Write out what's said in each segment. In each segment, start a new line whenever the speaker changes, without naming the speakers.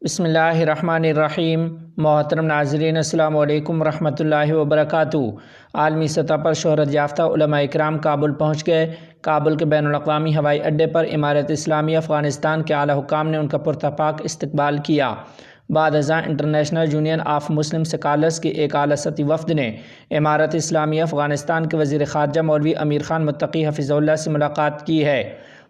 بسم اللہ الرحمن الرحیم۔ محترم ناظرین، السلام علیکم ورحمۃ اللہ وبرکاتہ۔ عالمی سطح پر شہرت یافتہ علماء اکرام کابل پہنچ گئے۔ کابل کے بین الاقوامی ہوائی اڈے پر امارت اسلامیہ افغانستان کے اعلیٰ حکام نے ان کا پرتپاک استقبال کیا۔ بعد ازاں international union of Muslim scholars کے ایک اعلیٰ سطحی وفد نے امارت اسلامیہ افغانستان کے وزیر خارجہ مولوی امیر خان متقی حفظہ اللہ سے ملاقات کی ہے۔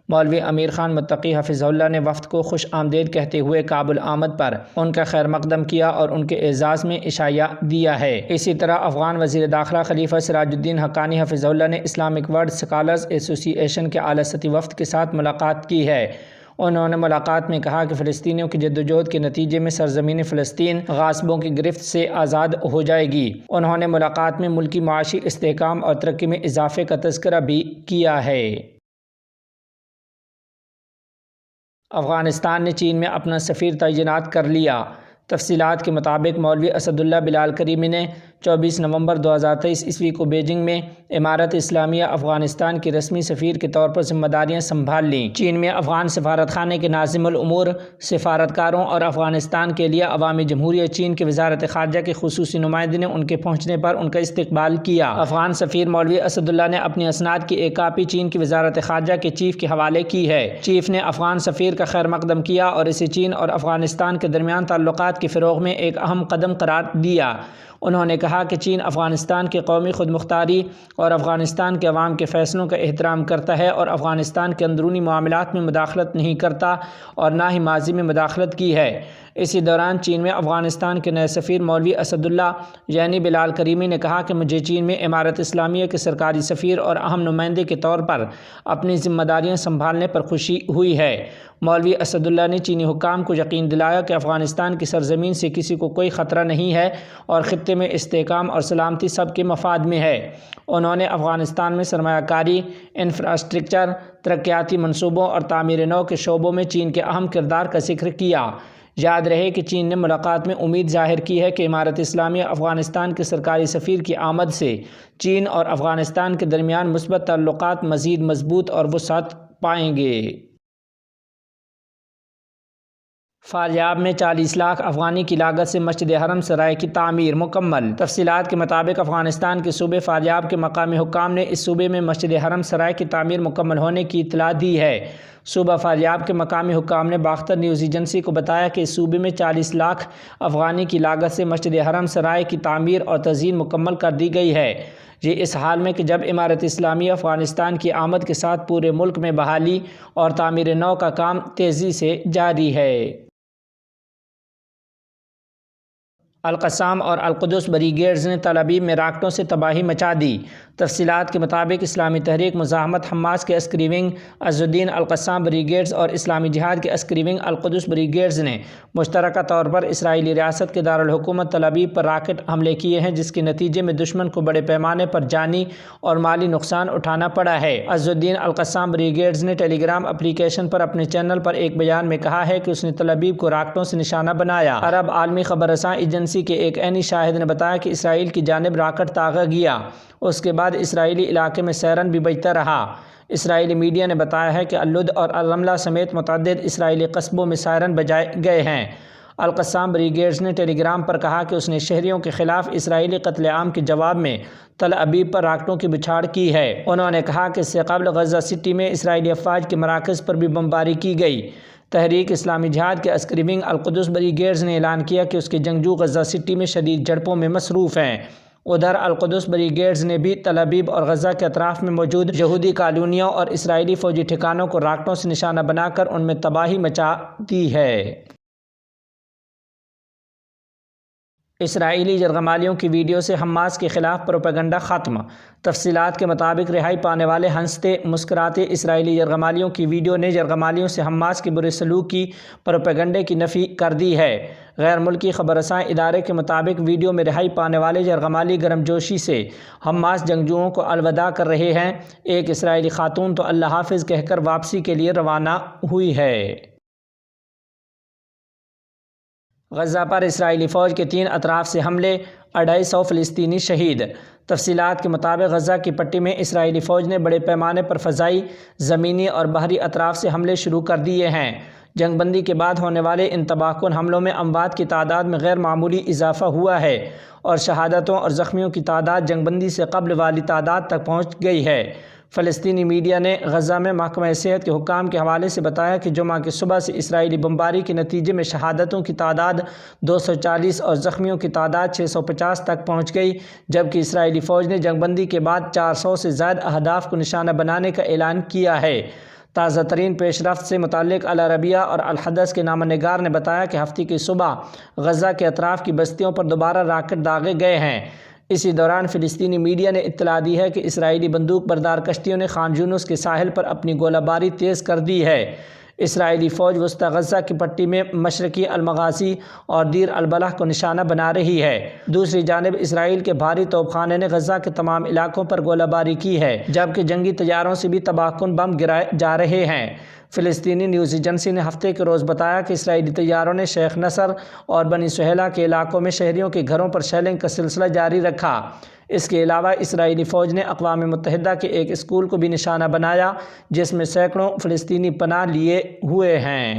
مولوی امیر خان متقی حفظہ اللہ نے وفد کو خوش آمدید کہتے ہوئے کابل آمد پر ان کا خیر مقدم کیا اور ان کے اعزاز میں عشائیہ دیا ہے۔ اسی طرح افغان وزیر داخلہ خلیفہ سراج الدین حقانی حفظہ اللہ نے اسلامک ورلڈ اسکالرز ایسوسی ایشن کے اعلیٰ سطحی وفد کے ساتھ ملاقات کی ہے۔ انہوں نے ملاقات میں کہا کہ فلسطینیوں کی جدوجہد کے نتیجے میں سرزمین فلسطین غاصبوں کی گرفت سے آزاد ہو جائے گی۔ انہوں نے ملاقات میں ملکی معاشی استحکام اور ترقی میں اضافے کا تذکرہ بھی کیا ہے۔ افغانستان نے چین میں اپنا سفیر تعینات کر لیا۔ تفصیلات کے مطابق مولوی اسد اللہ بلال کریمی نے 24 نومبر 2023 عیسوی کو بیجنگ میں امارت اسلامیہ افغانستان کی رسمی سفیر کے طور پر ذمہ داریاں سنبھال لیں۔ چین میں افغان سفارت خانے کے ناظم الامور، سفارتکاروں اور افغانستان کے لیے عوامی جمہوریہ چین کی وزارت خارجہ کے خصوصی نمائندے نے ان کے پہنچنے پر ان کا استقبال کیا۔ افغان سفیر مولوی اسد اللہ نے اپنی اسناد کی ایک کاپی چین کی وزارت خارجہ کے چیف کے حوالے کی ہے۔ چیف نے افغان سفیر کا خیر مقدم کیا اور اسے چین اور افغانستان کے درمیان تعلقات کے فروغ میں ایک اہم قدم قرار دیا۔ انہوں نے کہا کہ چین افغانستان کی قومی خود مختاری اور افغانستان کے عوام کے فیصلوں کا احترام کرتا ہے اور افغانستان کے اندرونی معاملات میں مداخلت نہیں کرتا اور نہ ہی ماضی میں مداخلت کی ہے۔ اسی دوران چین میں افغانستان کے نئے سفیر مولوی اسد اللہ یعنی بلال کریمی نے کہا کہ مجھے چین میں امارت اسلامیہ کے سرکاری سفیر اور اہم نمائندے کے طور پر اپنی ذمہ داریاں سنبھالنے پر خوشی ہوئی ہے۔ مولوی اسد اللہ نے چینی حکام کو یقین دلایا کہ افغانستان کی سرزمین سے کسی کو کوئی خطرہ نہیں ہے اور خطے میں استحکام اور سلامتی سب کے مفاد میں ہے۔ انہوں نے افغانستان میں سرمایہ کاری، انفراسٹرکچر، ترقیاتی منصوبوں اور تعمیر نو کے شعبوں میں چین کے اہم کردار کا ذکر کیا۔ یاد رہے کہ چین نے ملاقات میں امید ظاہر کی ہے کہ امارت اسلامیہ افغانستان کے سرکاری سفیر کی آمد سے چین اور افغانستان کے درمیان مثبت تعلقات مزید مضبوط اور وسعت پائیں گے۔ فاریاب میں 40 لاکھ افغانی کی لاگت سے مسجد حرم سرائے کی تعمیر مکمل۔ تفصیلات کے مطابق افغانستان کے صوبے فاریاب کے مقامی حکام نے اس صوبے میں مسجد حرم سرائے کی تعمیر مکمل ہونے کی اطلاع دی ہے۔ صوبہ فاریاب کے مقامی حکام نے باختر نیوز ایجنسی کو بتایا کہ اس صوبے میں 40 لاکھ افغانی کی لاگت سے مسجد حرم سرائے کی تعمیر اور تزئین مکمل کر دی گئی ہے۔ یہ اس حال میں کہ جب امارت اسلامیہ افغانستان کی آمد کے ساتھ پورے ملک میں بحالی اور تعمیر نو کا کام تیزی سے جاری ہے۔ القصام اور القدس بریگیڈز نے تل ابیب میں راکٹوں سے تباہی مچا دی۔ تفصیلات کے مطابق اسلامی تحریک مزاحمت حماس کے عسکری ونگ عز الدین القصام بریگیڈز اور اسلامی جہاد کے عسکری ونگ القدس بریگیڈز نے مشترکہ طور پر اسرائیلی ریاست کے دارالحکومت تل ابیب پر راکٹ حملے کیے ہیں، جس کے نتیجے میں دشمن کو بڑے پیمانے پر جانی اور مالی نقصان اٹھانا پڑا ہے۔ عز الدین القصام بریگیڈز نے ٹیلی گرام اپلیکیشن پر اپنے چینل پر ایک بیان میں کہا ہے کہ اس نے تل ابیب کو راکٹوں سے نشانہ بنایا۔ عرب عالمی خبر رساں ایجنسی کے ایک عینی شاہد نے بتایا کہ اسرائیل کی جانب راکٹ داغا گیا، اس کے بعد اسرائیلی علاقے میں سائرن بھی بجتا رہا۔ اسرائیلی میڈیا نے بتایا ہے کہ اللد اور الرملہ سمیت متعدد اسرائیلی قصبوں میں سائرن بجائے گئے ہیں۔ القصام بریگیڈز نے ٹیلی گرام پر کہا کہ اس نے شہریوں کے خلاف اسرائیلی قتل عام کے جواب میں تل ابیب پر راکٹوں کی بچھاڑ کی ہے۔ انہوں نے کہا کہ اس سے قبل غزہ سٹی میں اسرائیلی افواج کے مراکز پر بھی بمباری کی گئی۔ تحریک اسلامی جہاد کے عسکری ونگ القدس بریگیڈز نے اعلان کیا کہ اس کے جنگجو غزہ سٹی میں شدید جھڑپوں میں مصروف ہیں۔ ادھر القدس بریگیڈز نے بھی تل ابیب اور غزہ کے اطراف میں موجود یہودی کالونیوں اور اسرائیلی فوجی ٹھکانوں کو راکٹوں سے نشانہ بنا کر ان میں تباہی مچا دی ہے۔ اسرائیلی یرغمالیوں کی ویڈیو سے حماس کے خلاف پروپیگنڈا ختم۔ تفصیلات کے مطابق رہائی پانے والے ہنستے مسکراتے اسرائیلی یرغمالیوں کی ویڈیو نے یرغمالیوں سے حماس کے برے سلوک کی پروپیگنڈے کی نفی کر دی ہے۔ غیر ملکی خبر رساں ادارے کے مطابق ویڈیو میں رہائی پانے والے یرغمالی گرم جوشی سے حماس جنگجوؤں کو الوداع کر رہے ہیں۔ ایک اسرائیلی خاتون تو اللہ حافظ کہہ کر واپسی کے لیے روانہ ہوئی ہے۔ غزہ پر اسرائیلی فوج کے 3 اطراف سے حملے، 250 فلسطینی شہید۔ تفصیلات کے مطابق غزہ کی پٹی میں اسرائیلی فوج نے بڑے پیمانے پر فضائی، زمینی اور بحری اطراف سے حملے شروع کر دیے ہیں۔ جنگ بندی کے بعد ہونے والے ان تباہ کن حملوں میں اموات کی تعداد میں غیر معمولی اضافہ ہوا ہے اور شہادتوں اور زخمیوں کی تعداد جنگ بندی سے قبل والی تعداد تک پہنچ گئی ہے۔ فلسطینی میڈیا نے غزہ میں محکمہ صحت کے حکام کے حوالے سے بتایا کہ جمعہ کی صبح سے اسرائیلی بمباری کے نتیجے میں شہادتوں کی تعداد 240 اور زخمیوں کی تعداد 650 تک پہنچ گئی، جبکہ اسرائیلی فوج نے جنگ بندی کے بعد 400 سے زائد اہداف کو نشانہ بنانے کا اعلان کیا ہے۔ تازہ ترین پیش رفت سے متعلق العربیہ اور الحدث کے نامہ نگار نے بتایا کہ ہفتے کی صبح غزہ کے اطراف کی بستیوں پر دوبارہ راکٹ داغے گئے ہیں۔ اسی دوران فلسطینی میڈیا نے اطلاع دی ہے کہ اسرائیلی بندوق بردار کشتیوں نے خان یونس کے ساحل پر اپنی گولہ باری تیز کر دی ہے۔ اسرائیلی فوج وسطی غزہ کی پٹی میں مشرقی المغازی اور دیر البلح کو نشانہ بنا رہی ہے۔ دوسری جانب اسرائیل کے بھاری توپ خانے نے غزہ کے تمام علاقوں پر گولہ باری کی ہے، جبکہ جنگی طیاروں سے بھی تباہ کن بم گرائے جا رہے ہیں۔ فلسطینی نیوز ایجنسی نے ہفتے کے روز بتایا کہ اسرائیلی طیاروں نے شیخ نصر اور بنی سہیلہ کے علاقوں میں شہریوں کے گھروں پر شیلنگ کا سلسلہ جاری رکھا۔ اس کے علاوہ اسرائیلی فوج نے اقوام متحدہ کے ایک اسکول کو بھی نشانہ بنایا، جس میں سینکڑوں فلسطینی پناہ لیے ہوئے ہیں۔